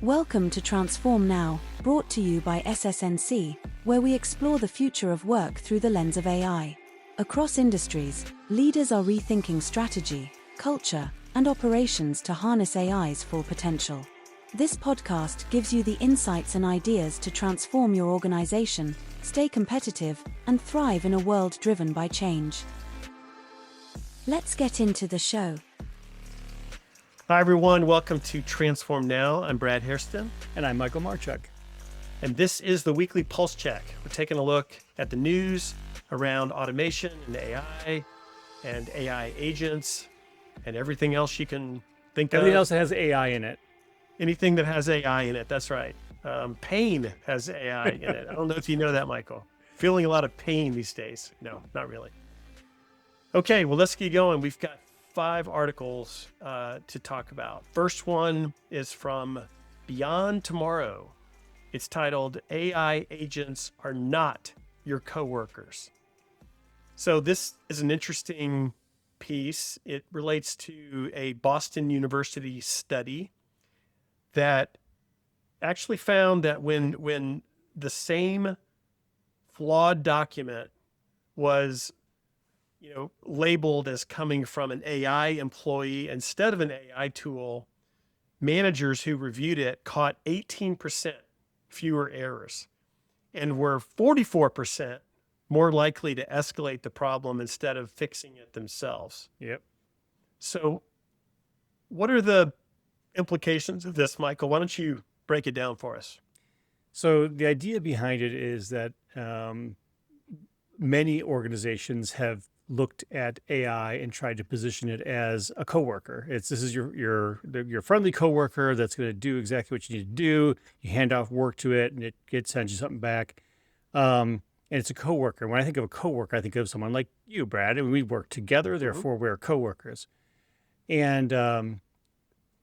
Welcome to Transform Now, brought to you by SSNC, where we explore the future of work through the lens of AI. Across industries, leaders are rethinking strategy, culture, and operations to harness AI's full potential. This podcast gives you the insights and ideas to transform your organization, stay competitive, and thrive in a world driven by change. Let's get into the show. Hi, everyone. Welcome to Transform Now. I'm Brad Hairston. And I'm Michael Marchuk. And this is the weekly Pulse Check. We're taking a look at the news around automation and AI agents and everything else you can think of. Everything else that has AI in it. Anything that has AI in it, that's right. Pain has AI in it. I don't know if you know that, Michael. Feeling a lot of pain these days. No, not really. Okay, well, let's get going. We've got 5 articles to talk about. First one is from Beyond Tomorrow. It's titled, AI Agents Are Not Your Coworkers. So this is an interesting piece. It relates to a Boston University study that actually found that when the same flawed document was labeled as coming from an AI employee instead of an AI tool, managers who reviewed it caught 18% fewer errors and were 44% more likely to escalate the problem instead of fixing it themselves. Yep. So what are the implications of this, Michael? Why don't you break it down for us? So the idea behind it is that many organizations have looked at AI and tried to position it as a coworker. This is your friendly coworker that's going to do exactly what you need to do. You hand off work to it, and it sends you something back. And it's a coworker. When I think of a coworker, I think of someone like you, Brad, and we work together. Therefore, we're coworkers. And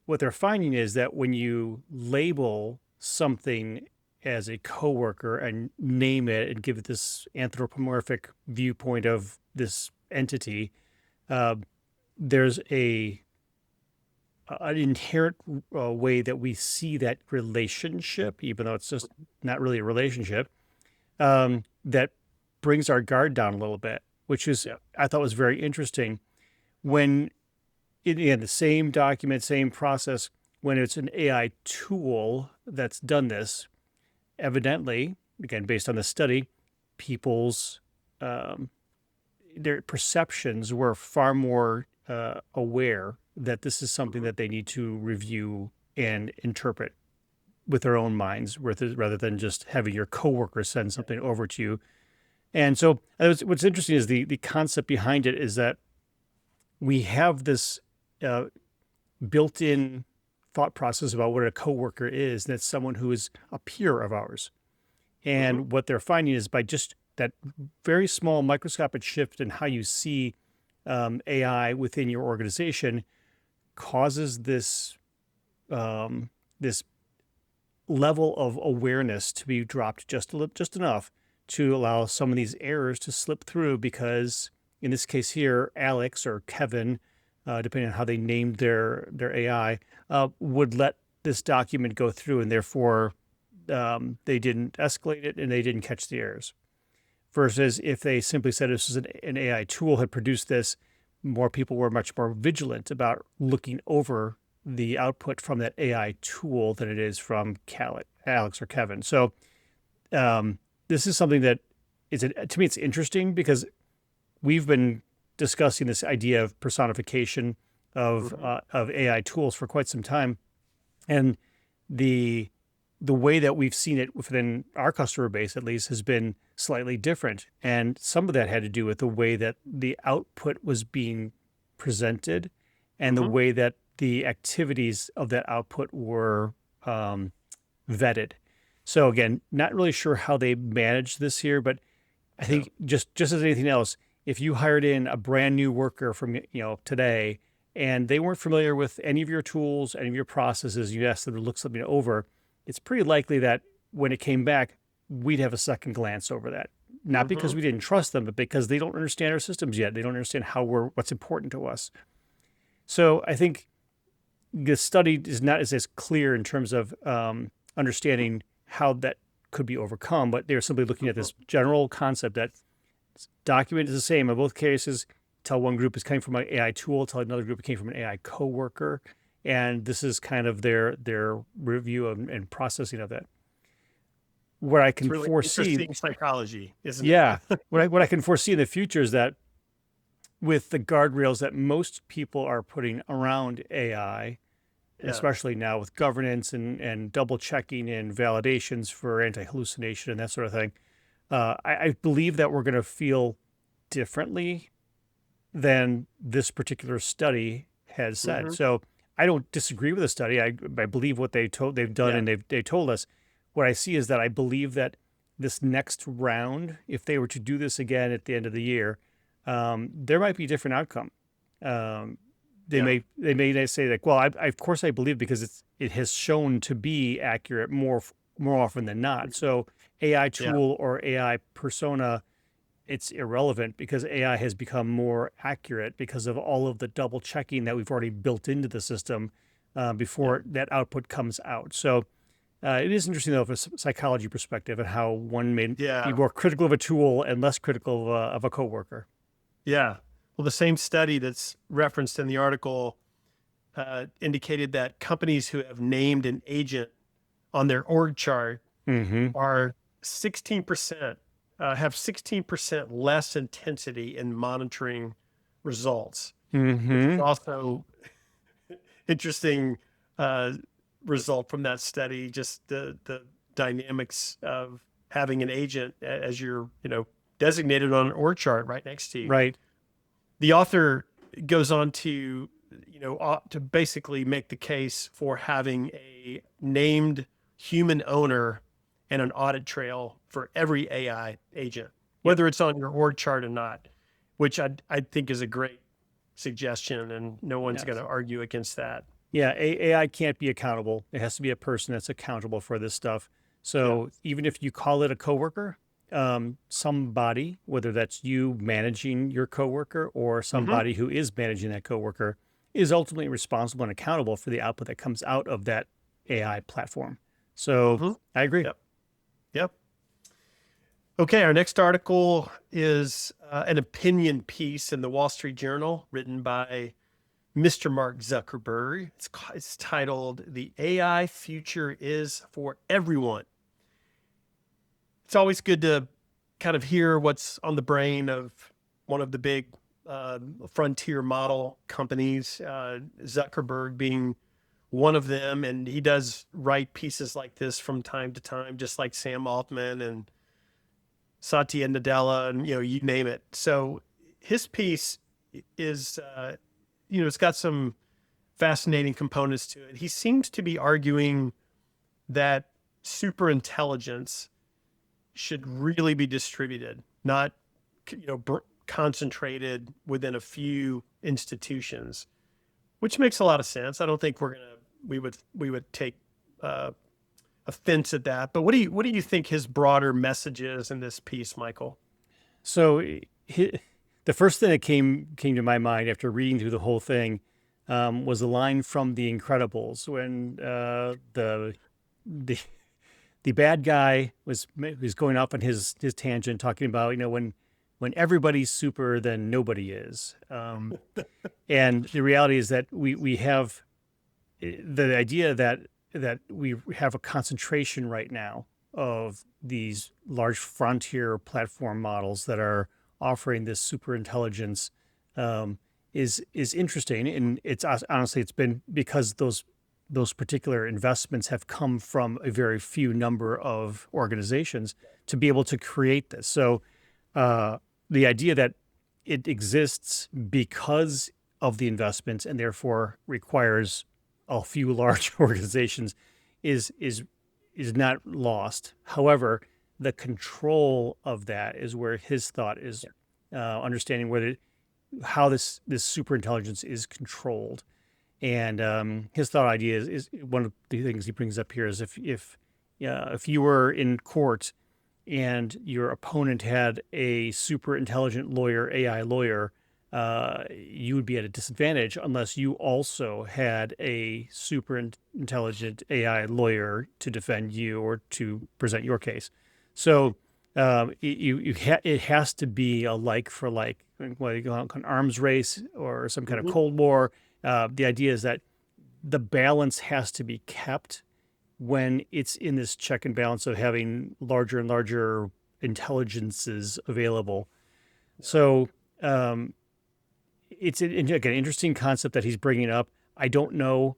what they're finding is that when you label something as a coworker and name it and give it this anthropomorphic viewpoint of this entity, there's an inherent way that we see that relationship, even though it's just not really a relationship, that brings our guard down a little bit, which is, I thought was very interesting. When, in the same document, same process, when it's an AI tool that's done this, evidently, again, based on the study, people's their perceptions were far more aware that this is something that they need to review and interpret with their own minds, rather than just having your coworker send something over to you. And so what's interesting is the concept behind it is that we have this built-in thought process about what a coworker is, and it's someone who is a peer of ours. And what they're finding is by just that very small microscopic shift in how you see AI within your organization causes this this level of awareness to be dropped just enough to allow some of these errors to slip through, because in this case here, Alex or Kevin, depending on how they named their AI, would let this document go through, and therefore they didn't escalate it and they didn't catch the errors. Versus if they simply said this was an AI tool had produced this, more people were much more vigilant about looking over the output from that AI tool than it is from Alex or Kevin. So this is something that to me, it's interesting because we've been discussing this idea of personification of AI tools for quite some time. And the way that we've seen it within our customer base, at least, has been slightly different. And some of that had to do with the way that the output was being presented and the way that the activities of that output were vetted. So again, not really sure how they managed this here, but I think just as anything else, if you hired in a brand new worker from today and they weren't familiar with any of your tools, any of your processes, you asked them to look something over, it's pretty likely that when it came back, we'd have a second glance over that. Not because we didn't trust them, but because they don't understand our systems yet. They don't understand what's important to us. So I think the study is not as clear in terms of understanding how that could be overcome, but they're simply looking at this general concept that document is the same in both cases. Tell one group is coming from an AI tool, tell another group it came from an AI coworker, and this is kind of their review and processing of that. What I can It's really foresee, interesting psychology, isn't it? yeah, what I can foresee in the future is that with the guardrails that most people are putting around AI, Yeah. especially now with governance and double checking and validations for anti-hallucination and that sort of thing, I believe that we're going to feel differently than this particular study has said. Mhm. So I don't disagree with the study. I believe what they've done, Yeah. and they told us. What I see is that I believe that this next round, if they were to do this again at the end of the year, there might be a different outcome. They Yeah. may say like, well, of course I believe because it has shown to be accurate more often than not. So AI Yeah. tool or AI persona, it's irrelevant because AI has become more accurate because of all of the double checking that we've already built into the system before that output comes out. So it is interesting though, from a psychology perspective, and how one may be Yeah. more critical of a tool and less critical of a coworker. Yeah. Well, the same study that's referenced in the article indicated that companies who have named an agent on their org chart Mm-hmm. are 16%, have 16% less intensity in monitoring results, which is Mm-hmm. also interesting result from that study. Just the dynamics of having an agent as you're, designated on an org chart right next to you. Right. The author goes on to, to basically make the case for having a named human owner and an audit trail for every AI agent, whether it's on your org chart or not, which I think is a great suggestion, and no one's going to argue against that. Yeah, AI can't be accountable. It has to be a person that's accountable for this stuff. So even if you call it a coworker, somebody, whether that's you managing your coworker or somebody who is managing that coworker, is ultimately responsible and accountable for the output that comes out of that AI platform. So I agree. Yep. Okay, our next article is an opinion piece in the Wall Street Journal written by Mr. Mark Zuckerberg. It's titled "The AI Future is for Everyone." It's always good to kind of hear what's on the brain of one of the big frontier model companies, Zuckerberg being one of them. And he does write pieces like this from time to time, just like Sam Altman and Satya Nadella and, you name it. So his piece is, it's got some fascinating components to it. He seems to be arguing that superintelligence should really be distributed, not, concentrated within a few institutions, which makes a lot of sense. I don't think we would take offense at that. But what do you think his broader message is in this piece, Michael? So the first thing that came to my mind after reading through the whole thing was a line from The Incredibles when the bad guy was going off on his tangent, talking about when everybody's super, then nobody is. And the reality is that we have the idea that we have a concentration right now of these large frontier platform models that are offering this super intelligence is interesting. And it's honestly, it's been because those particular investments have come from a very few number of organizations to be able to create this. So the idea that it exists because of the investments and therefore requires a few large organizations is not lost. However, the control of that is where his thought is understanding how this super intelligence is controlled. And his thought idea is one of the things he brings up here is if you were in court and your opponent had a super intelligent lawyer, AI lawyer, you would be at a disadvantage unless you also had a intelligent AI lawyer to defend you or to present your case. So it has to be a like for like, whether you go out an arms race or some kind of Mhm. Cold War. The idea is that the balance has to be kept when it's in this check and balance of having larger and larger intelligences available. So it's again, an interesting concept that he's bringing up. I don't know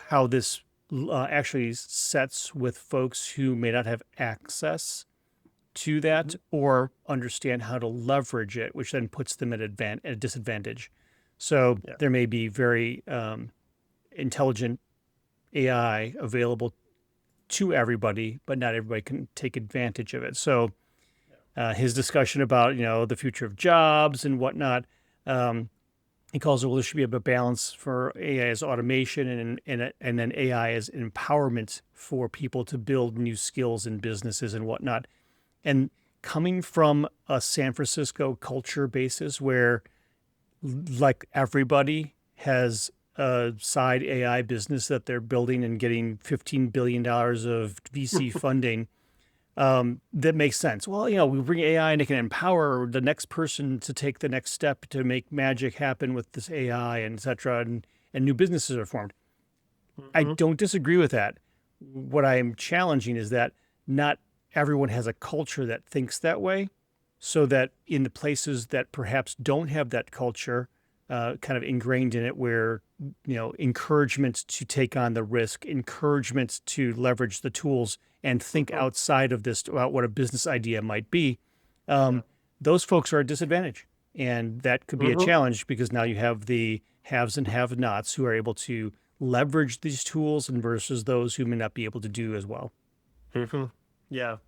how this actually sets with folks who may not have access to that Mhm. or understand how to leverage it, which then puts them at a disadvantage. So Yeah. there may be very intelligent AI available to everybody, but not everybody can take advantage of it. So his discussion about the future of jobs and whatnot, he calls it, well, there should be a balance for AI as automation and then AI as empowerment for people to build new skills in businesses and whatnot. And coming from a San Francisco culture basis where like everybody has a side AI business that they're building and getting $15 billion of VC funding, that makes sense. Well, we bring AI and it can empower the next person to take the next step to make magic happen with this AI and et cetera, and new businesses are formed. I Mhm. don't disagree with that. What I am challenging is that not everyone has a culture that thinks that way, so that in the places that perhaps don't have that culture kind of ingrained in it, where encouragement to take on the risk, encouragement to leverage the tools and think Mhm. outside of this about what a business idea might be, Yeah. those folks are at a disadvantage. And that could be a Mhm. challenge because now you have the haves and have nots who are able to leverage these tools and versus those who may not be able to do as well. Mhm. Yeah.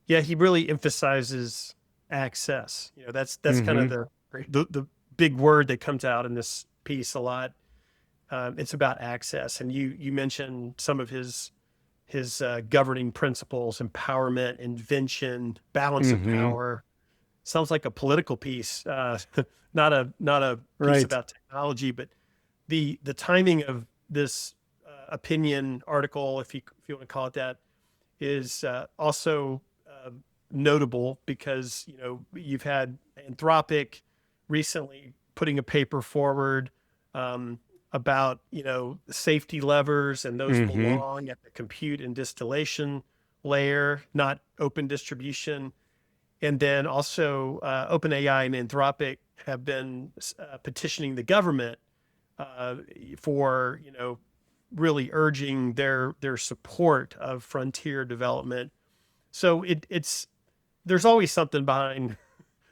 Yeah, he really emphasizes access. That's kind of Hmm. the big word that comes out in this piece a lot. It's about access, and you mentioned some of his governing principles: empowerment, invention, balance of Hmm. power. Sounds like a political piece, not a piece Right. about technology, but the timing of this opinion article, if you want to call it that, is also notable because you've had Anthropic recently putting a paper forward um, about safety levers, and those Hmm. belong at the compute and distillation layer, not open distribution. And then also OpenAI and Anthropic have been petitioning the government uh, for really urging their support of frontier development. So it's there's always something behind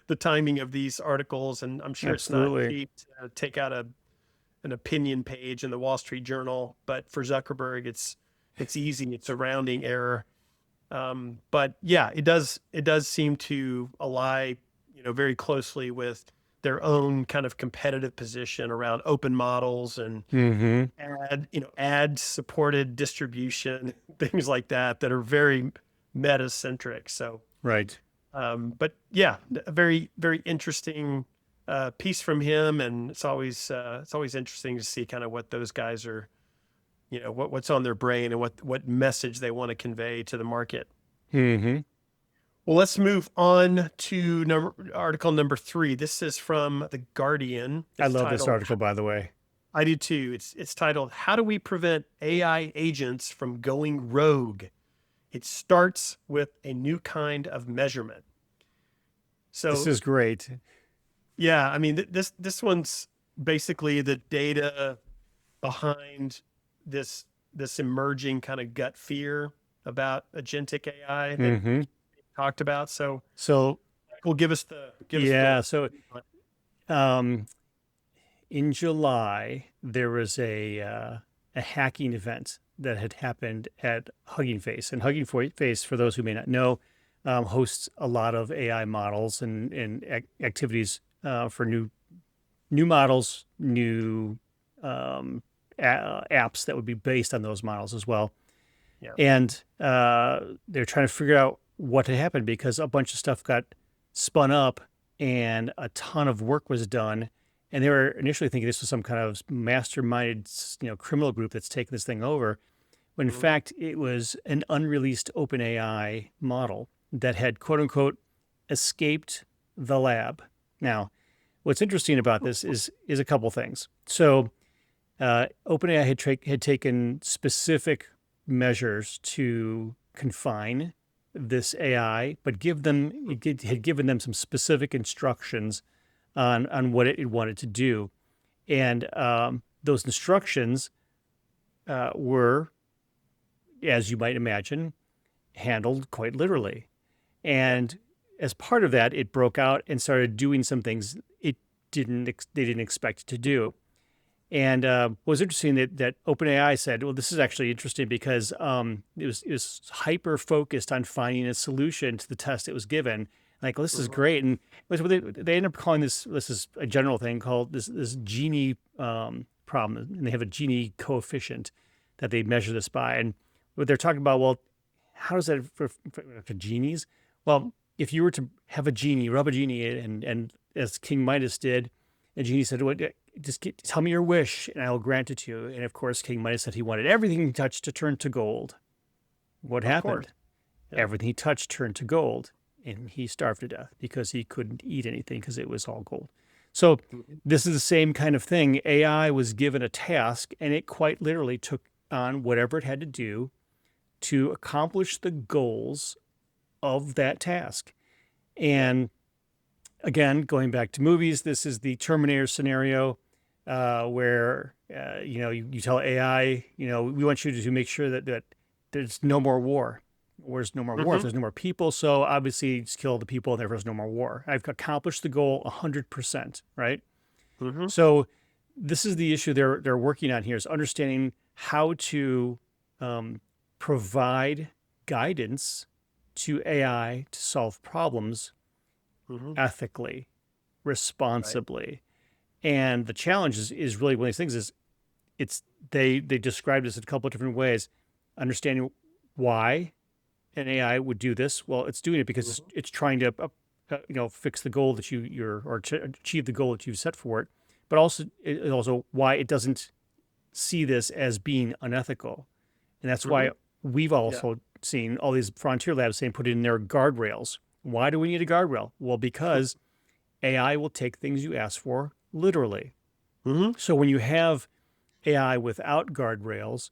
the timing of these articles, and I'm sure it's not Absolutely. cheap to take out an opinion page in the Wall Street Journal, but for Zuckerberg, it's easy. It's a rounding error. But yeah, it does seem to ally, very closely with their own kind of competitive position around open models and Hmm. ad supported distribution, things like that are very meta centric. So, Right. but yeah, a very very interesting piece from him, and it's always interesting to see kind of what those guys are, what's on their brain and what message they want to convey to the market. Hmm. Well, let's move on to article number 3. This is from The Guardian. I It's love this titled, article, by the way. I do too. It's titled, How Do We Prevent AI Agents from Going Rogue? It starts with a new kind of measurement. This So, is great. yeah, I mean, this one's basically the data behind this emerging kind of gut fear about agentic AI that we Hmm. talked about. So, So Michael, give us the yeah, so um, in July there was a hacking event that had happened at Hugging Face, and Hugging Face, for those who may not know, hosts a lot of AI models and activities for new models, new apps that would be based on those models as well. Yeah. And they're trying to figure out what had happened because a bunch of stuff got spun up and a ton of work was done. And they were initially thinking this was some kind of masterminded, criminal group that's taken this thing over. When in Mhm. fact, it was an unreleased OpenAI model that had quote unquote escaped the lab. Now, what's interesting about this is a couple things. So, OpenAI had taken specific measures to confine this AI, but had given them some specific instructions on what it wanted to do, and those instructions were, as you might imagine, handled quite literally. Yeah. And as part of that, it broke out and started doing some things they didn't expect to do. And what was interesting that OpenAI said, well, this is actually interesting because it was hyper focused on finding a solution to the test it was given. Like, well, this is Mhm. great, and they end up calling this. This is a general thing called this Gini problem, and they have a Gini coefficient that they measure this by. And what they're talking about, well, how does that for genies? Well, if you were to have a genie, rub a genie, and as King Midas did, the genie said, "What? Tell me your wish, and I will grant it to you." And of course, King Midas said he wanted everything he touched to turn to gold. What Of course. happened? Yeah. Everything he touched turned to gold, and he starved to death because he couldn't eat anything because it was all gold. So Mhm. this is the same kind of thing. AI was given a task, and it quite literally took on whatever it had to do to accomplish the goals of that task. Yeah. And again, going back to movies, this is the Terminator scenario where you tell AI, we want you to make sure that there's no more war. Where's no more war? If Mhm. there's no more people, so obviously just kill the people, and there's no more war. I've accomplished the goal 100%, right? Mhm. So this is the issue they're working on here is understanding how to um, provide guidance to AI to solve problems Mhm. ethically, Right. responsibly. And the challenge is really one of these things is it's they described this in a couple of different ways. Understanding why an AI would do this. Well, it's doing it because Mhm. it's trying to fix the goal that you're or to achieve the goal that you've set for it. But also why it doesn't see this as being unethical. And that's why Mhm. we've Yeah. also seen all these frontier labs saying put in their guardrails. Why do we need a guardrail? Well, because AI will take things you ask for literally. Mhm. So when you have AI without guardrails,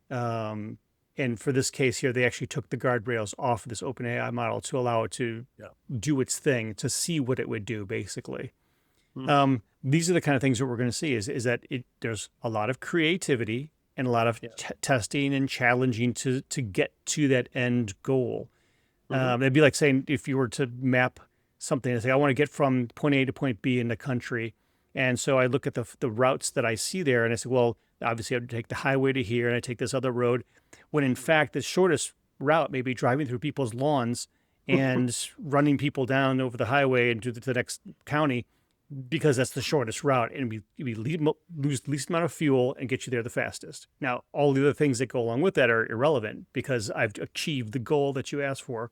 um, and for this case here, they actually took the guardrails off of this OpenAI model to allow it to Yeah. do its thing, to see what it would do, basically. Mhm. These are the kind of things that we're going to see is that there's a lot of creativity and a lot of Yeah. testing and challenging to get to that end goal. Mhm. It'd be like saying if you were to map something and say, I want to get from point A to point B in the country. And so I look at the routes that I see there and I say, well, obviously I would take the highway to here and I take this other road. When in fact, the shortest route may be driving through people's lawns and running people down over the highway into the next county because that's the shortest route and we lose the least amount of fuel and get you there the fastest. Now, all the other things that go along with that are irrelevant because I've achieved the goal that you asked for.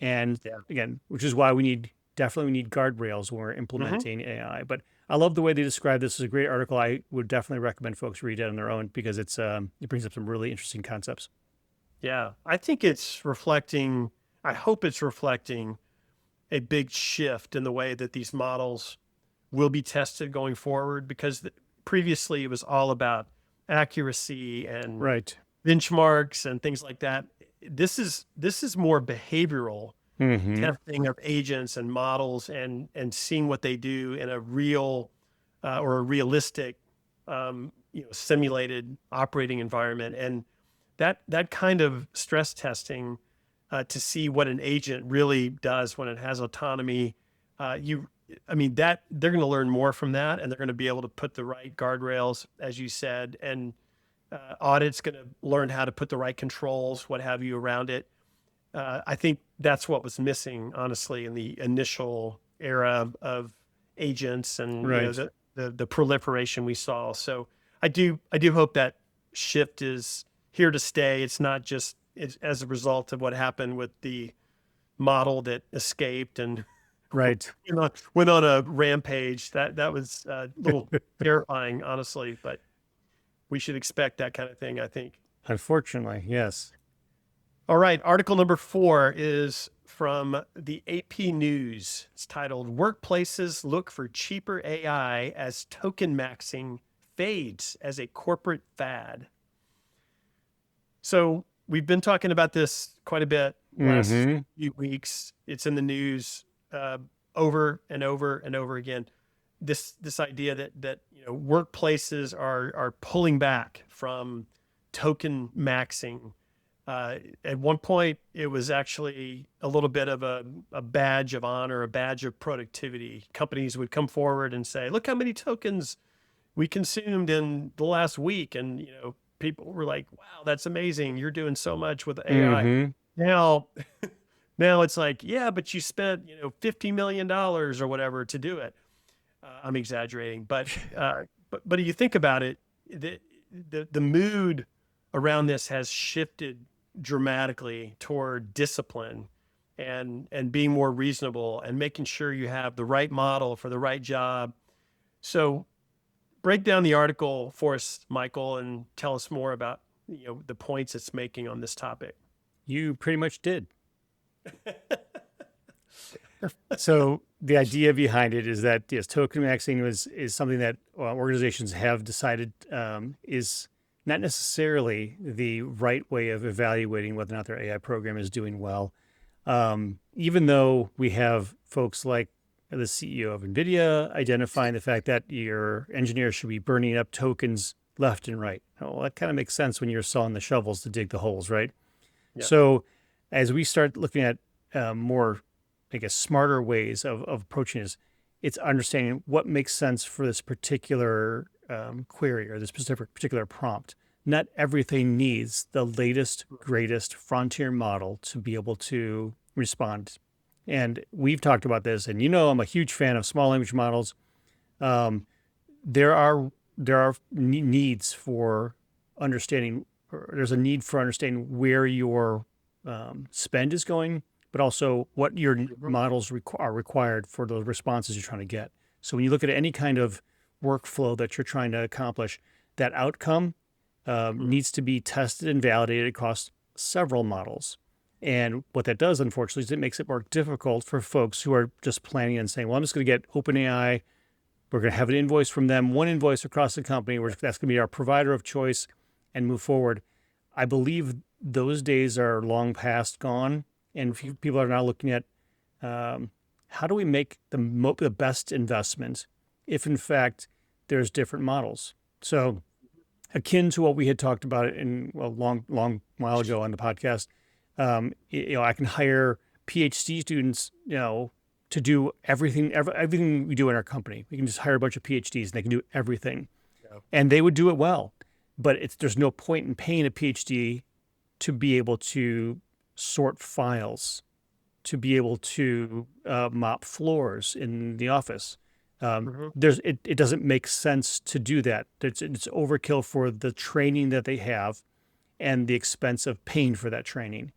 And Yeah. again, which is why we need guardrails when we're Mhm. implementing AI. But I love the way they describe this. It's a great article. I would definitely recommend folks read it on their own because it brings up some really interesting concepts. Yeah. I think it's reflecting, I hope it's reflecting a big shift in the way that these models will be tested going forward because previously it was all about accuracy and Right. benchmarks and things like that. This is more behavioral Mm-hmm. testing of agents and models and seeing what they do in a real or a realistic simulated operating environment, and that kind of stress testing to see what an agent really does when it has autonomy. You I mean that they're going to learn more from that, and they're going to be able to put the right guardrails, as you said, and audit's going to learn how to put the right controls, what have you, around it. I think that's what was missing, honestly, in the initial era of agents and Right. the proliferation we saw. So I do hope that shift is here to stay. It's not just it's as a result of what happened with the model that escaped and Right. went on a rampage. That was a little terrifying, honestly, but we should expect that kind of thing, I think. Unfortunately, yes. All right, article number 4 is from the AP News. It's titled "Workplaces Look for Cheaper AI as Token Maxing Fades as a Corporate Fad." So we've been talking about this quite a bit last few weeks. It's in the news over and over and over again. This idea that workplaces are pulling back from token maxing. At one point, it was actually a little bit of a badge of honor, a badge of productivity. Companies would come forward and say, "Look how many tokens we consumed in the last week," and people were like, "Wow, that's amazing! You're doing so much with AI." Now, now it's like, "Yeah, but you spent $50 million or whatever to do it." I'm exaggerating, but you think about it, the mood around this has shifted dramatically toward discipline and being more reasonable and making sure you have the right model for the right job. So break down the article for us, Michael, and tell us more about the points it's making on this topic. You pretty much did. So the idea behind it is that, yes, token maxing is something that organizations have decided is not necessarily the right way of evaluating whether or not their AI program is doing well. Even though we have folks like the CEO of NVIDIA identifying the fact that your engineers should be burning up tokens left and right. Well, that kind of makes sense when you're sawing the shovels to dig the holes, right? Yeah. So as we start looking at more, I guess, smarter ways of approaching this, it's understanding what makes sense for this particular query or this particular prompt. Not everything needs the latest, greatest frontier model to be able to respond. And we've talked about this, and I'm a huge fan of small language models. There are needs for understanding, or there's a need for understanding where your spend is going, but also what your models are required for the responses you're trying to get. So when you look at any kind of workflow that you're trying to accomplish, that outcome needs to be tested and validated across several models. And what that does, unfortunately, is it makes it more difficult for folks who are just planning and saying, well, I'm just going to get OpenAI. We're going to have an invoice from them, one invoice across the company. That's going to be our provider of choice and move forward. I believe those days are long past gone. And people are now looking at how do we make the best investment if, in fact, there's different models. So akin to what we had talked about in a long while ago on the podcast, I can hire PhD students, to do everything we do in our company. We can just hire a bunch of PhDs and they can do everything, and they would do it well. But there's no point in paying a PhD to be able to sort files, to be able to mop floors in the office. It doesn't make sense to do that. It's overkill for the training that they have and the expense of paying for that training.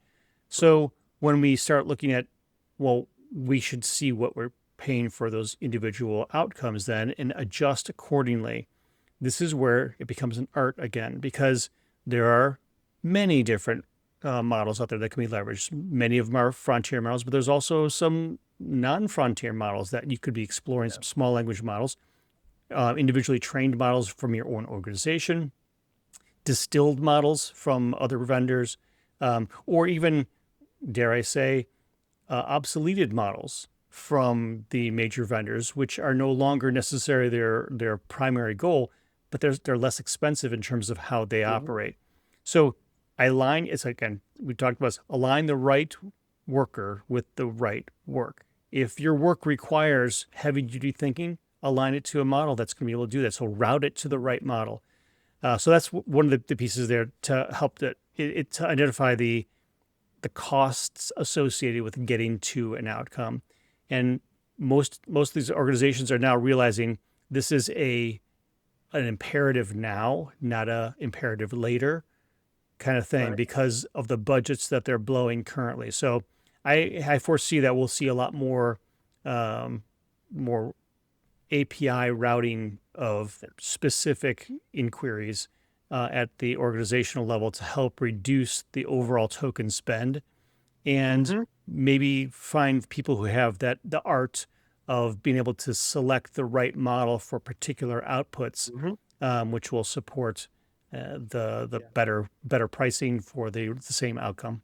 So when we start looking at, well, we should see what we're paying for those individual outcomes then and adjust accordingly. This is where it becomes an art again, because there are many different models out there that can be leveraged. Many of them are frontier models, but there's also some non-frontier models that you could be exploring, some small language models, individually trained models from your own organization, distilled models from other vendors, or even, dare I say, obsoleted models from the major vendors, which are no longer necessarily their primary goal, but they're less expensive in terms of how they operate. So we talked about this, align the right worker with the right work. If your work requires heavy duty thinking, align it to a model that's going to be able to do that. So route it to the right model. So that's one of the pieces there to help to identify the costs associated with getting to an outcome. And most of these organizations are now realizing this is an imperative now, not a imperative later kind of thing, because of the budgets that they're blowing currently. So I foresee that we'll see a lot more more API routing of specific inquiries at the organizational level to help reduce the overall token spend, and maybe find people who have the art of being able to select the right model for particular outputs, which will support the better pricing for the same outcome.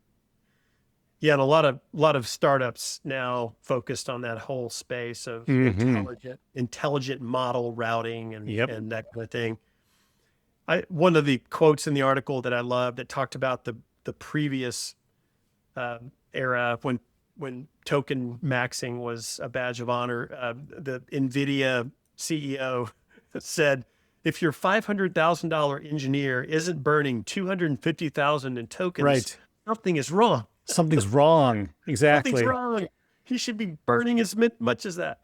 Yeah, and a lot of startups now focused on that whole space of intelligent model routing and that kind of thing. One of the quotes in the article that I loved that talked about the previous era when token maxing was a badge of honor. The NVIDIA CEO said, if your $500,000 engineer isn't burning 250,000 in tokens, something is wrong. Something's wrong. Exactly. Something's wrong. He should be burning as much as that.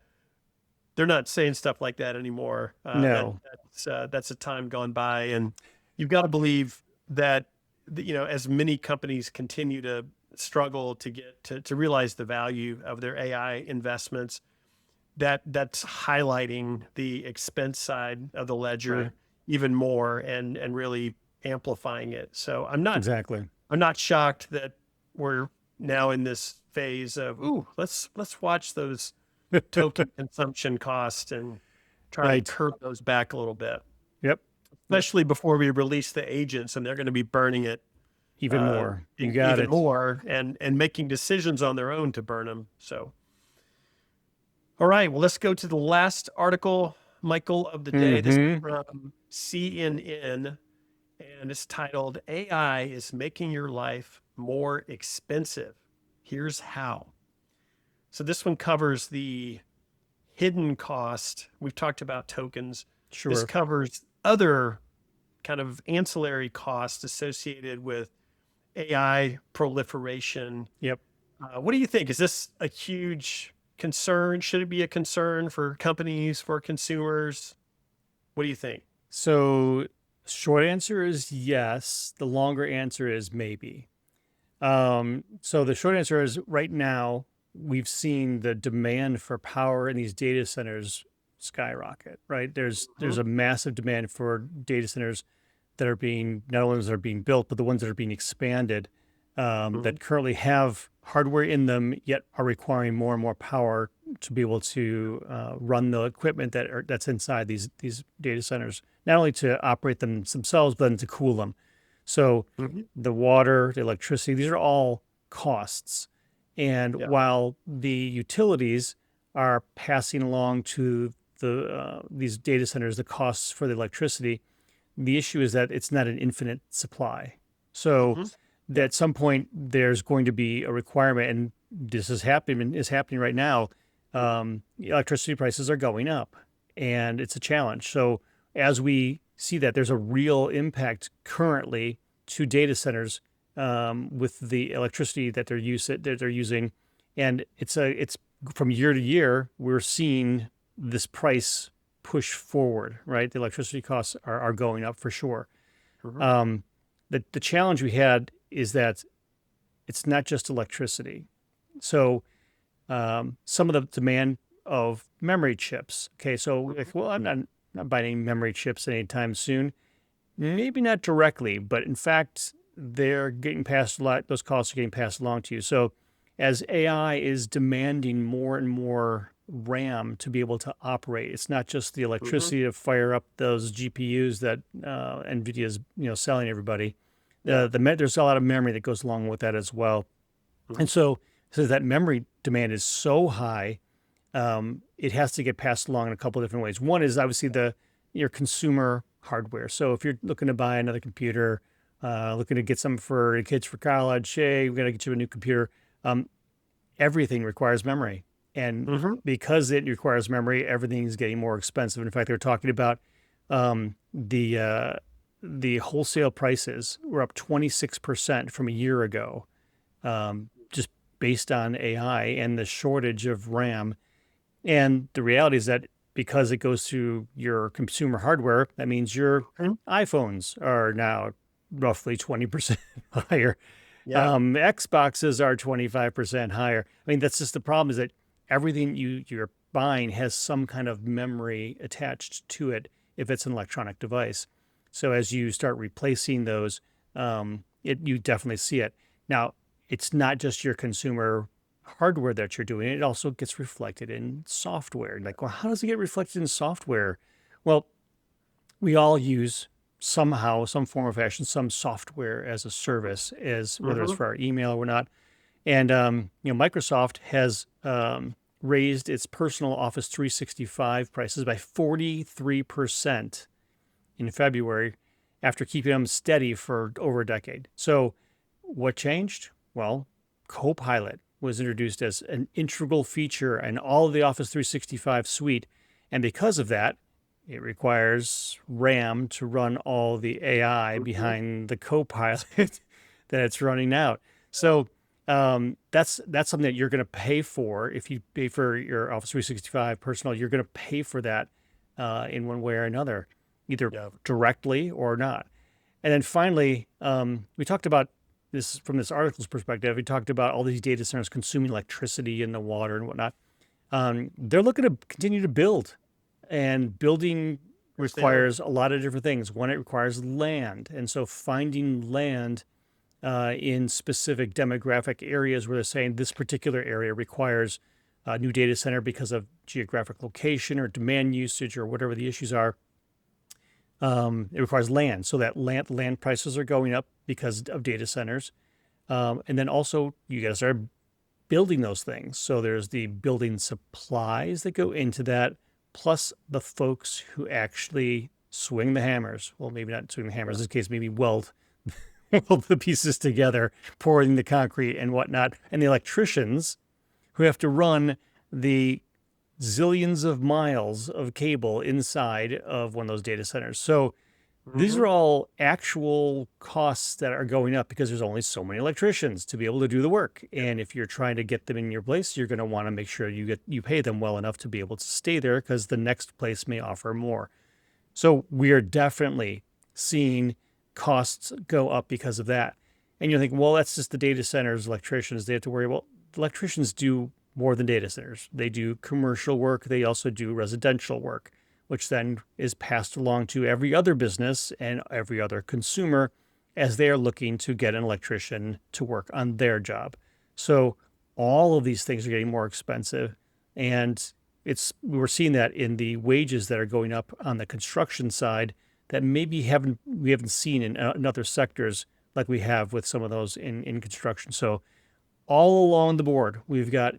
They're not saying stuff like that anymore. No. That's a time gone by. And you've got to believe that, as many companies continue to struggle to get to realize the value of their AI investments, that's highlighting the expense side of the ledger even more and really amplifying it. So I'm not shocked that we're now in this phase of, let's watch those token consumption costs and try to curb those back a little bit. Yep. Especially before we release the agents, and they're going to be burning it even more. More and making decisions on their own to burn them. So, all right, well, let's go to the last article, Michael, of the day. This is from CNN, and it's titled, AI is making your life more expensive. Here's how. So this one covers the hidden cost. We've talked about tokens. Sure. This covers other kind of ancillary costs associated with AI proliferation. Yep. What do you think? Is this a huge concern? Should it be a concern for companies, for consumers? What do you think? So short answer is yes. The longer answer is maybe. So the short answer is right now, we've seen the demand for power in these data centers skyrocket, right? There's a massive demand for data centers that are being, not only that are being built, but the ones that are being expanded, that currently have hardware in them, yet are requiring more and more power to be able to run the equipment that's inside these data centers, not only to operate them themselves, but then to cool them. So the water, the electricity, these are all costs. And while the utilities are passing along to these data centers the costs for the electricity, the issue is that it's not an infinite supply. So that at some point there's going to be a requirement, and this is happening right now. Electricity prices are going up, and it's a challenge. So as we see that, there's a real impact currently to data centers with the electricity that they're using, and it's from year to year we're seeing this price push forward. Right, the electricity costs are going up for sure. The challenge we had is that it's not just electricity. So some of the demand of memory chips. Okay, so I'm not buying any memory chips anytime soon. Maybe not directly, but in fact, they're getting passed a lot. Those costs are getting passed along to you. So as AI is demanding more and more RAM to be able to operate, it's not just the electricity to fire up those GPUs that NVIDIA is selling everybody. There's a lot of memory that goes along with that as well. And so that memory demand is so high, it has to get passed along in a couple of different ways. One is obviously your consumer hardware. So if you're looking to buy another computer, looking to get some for your kids for college, hey, we're going to get you a new computer. Everything requires memory. And because it requires memory, everything is getting more expensive. In fact, they were talking about the wholesale prices were up 26% from a year ago, just based on AI and the shortage of RAM. And the reality is that because it goes through your consumer hardware, that means your iPhones are now roughly 20% higher. Xboxes are 25% higher. I mean, that's just the problem, is that everything you're buying has some kind of memory attached to it if it's an electronic device. So as you start replacing those, you definitely see it. Now, it's not just your consumer hardware that you're doing. It also gets reflected in software. Like, well, how does it get reflected in software? Well, we all use somehow, some form or fashion, some software as a service, as whether it's for our email or not. And Microsoft has raised its personal Office 365 prices by 43% in February after keeping them steady for over a decade. So what changed? Well, Copilot was introduced as an integral feature in all of the Office 365 suite. And because of that, it requires RAM to run all the AI behind the Copilot that it's running out. So that's something that you're going to pay for. If you pay for your Office 365 personal, you're going to pay for that in one way or another, either directly or not. And then finally, we talked about this from this article's perspective. We talked about all these data centers consuming electricity in the water and whatnot. They're looking to continue to build, and building requires a lot of different things. One, it requires land. And so finding land in specific demographic areas where they're saying this particular area requires a new data center because of geographic location or demand usage or whatever the issues are. It requires land, so that land prices are going up because of data centers. And then also you got to start building those things. So there's the building supplies that go into that, plus the folks who actually swing the hammers. Well, maybe not swing the hammers. In this case, maybe weld the pieces together, pouring the concrete and whatnot. And the electricians who have to run the zillions of miles of cable inside of one of those data centers. So these are all actual costs that are going up because there's only so many electricians to be able to do the work. And if you're trying to get them in your place, you're going to want to make sure you pay them well enough to be able to stay there, because the next place may offer more. So we are definitely seeing costs go up because of that. And you're thinking, well, that's just the data centers, electricians. They have to worry. Well, electricians do more than data centers. They do commercial work. They also do residential work, which then is passed along to every other business and every other consumer as they are looking to get an electrician to work on their job. So all of these things are getting more expensive, and we're seeing that in the wages that are going up on the construction side that maybe we haven't seen in other sectors like we have with some of those in construction. So all along the board, we've got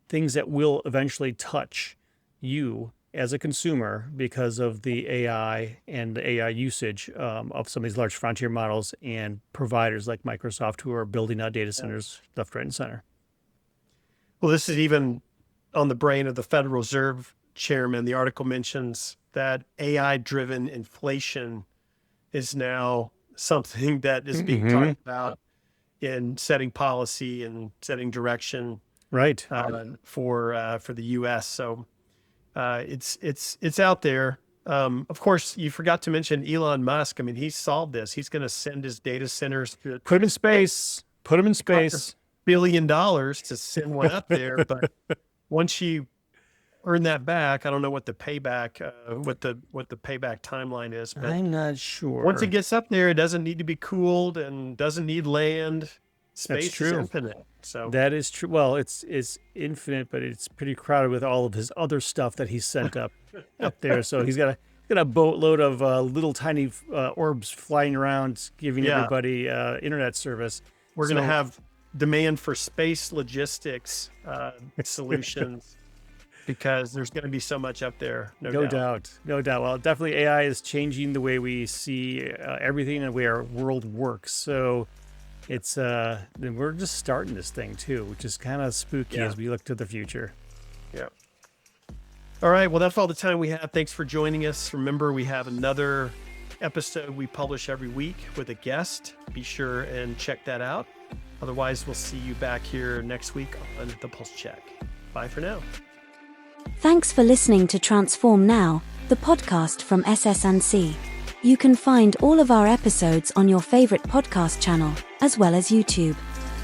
things that will eventually touch you as a consumer because of the AI and the AI usage of some of these large frontier models and providers like Microsoft who are building out data centers left, right, and center. Well, this is even on the brain of the Federal Reserve chairman. The article mentions that AI-driven inflation is now something that is being talked about in setting policy and setting direction, right, for the U.S. So it's out there. Of course, you forgot to mention Elon Musk. I mean, he solved this. He's going to send his data centers to put them in space. Put them in space. $1 billion to send one up there, but once you earn that back, I don't know what the payback what the payback timeline is. But I'm not sure. Once it gets up there, it doesn't need to be cooled and doesn't need land. Space is infinite. So that is true. Well, it's infinite, but it's pretty crowded with all of his other stuff that he's sent up there. So he's got a boatload of little tiny orbs flying around, giving everybody internet service. We're going to have demand for space logistics solutions because there's going to be so much up there. No doubt. Well, definitely AI is changing the way we see everything and the way our world works. So it's we're just starting this thing too, which is kind of spooky as we look to the future. Yeah. All right. Well, that's all the time we have. Thanks for joining us. Remember, we have another episode we publish every week with a guest. Be sure and check that out. Otherwise, we'll see you back here next week on the Pulse Check. Bye for now. Thanks for listening to Transform Now, the podcast from SS&C. You can find all of our episodes on your favorite podcast channel, as well as YouTube.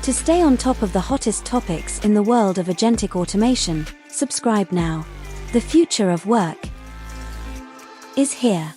To stay on top of the hottest topics in the world of agentic automation, Subscribe now. The future of work is here.